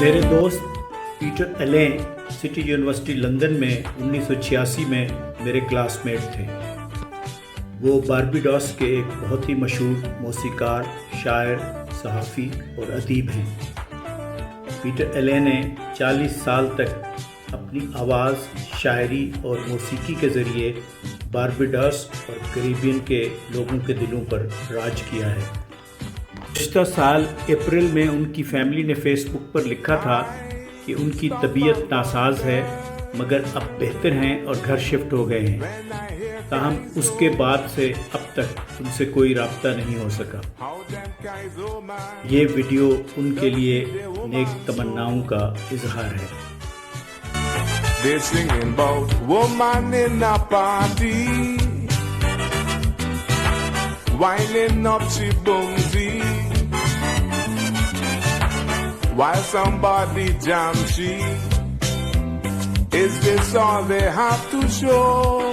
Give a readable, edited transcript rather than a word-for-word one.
میرے دوست Peter alien city university London میں 1986 میں میرے کلاس میٹ تھے۔ وہ باربیڈوس کے ایک بہت ہی مشہور موسیقار، شاعر، صحافی اور ادیب ہیں۔ پیٹر ایلین نے 40 سال تک اپنی آواز، شاعری اور موسیقی کے ذریعے باربیڈوس اور کیریبین کے لوگوں کے دلوں پر راج کیا ہے۔ گزشتہ سال اپریل میں ان کی فیملی نے فیس بک پر لکھا تھا کہ ان کی طبیعت ناساز ہے مگر اب بہتر ہیں اور گھر شفٹ ہو گئے ہیں، تاہم اس کے بعد سے اب تک ان سے کوئی رابطہ نہیں ہو سکا۔ یہ ویڈیو ان کے لیے نیک تمناؤں کا اظہار ہے۔ They're singing about woman in a party, winding up she bumsy, while somebody jam she. Is this all they have to show?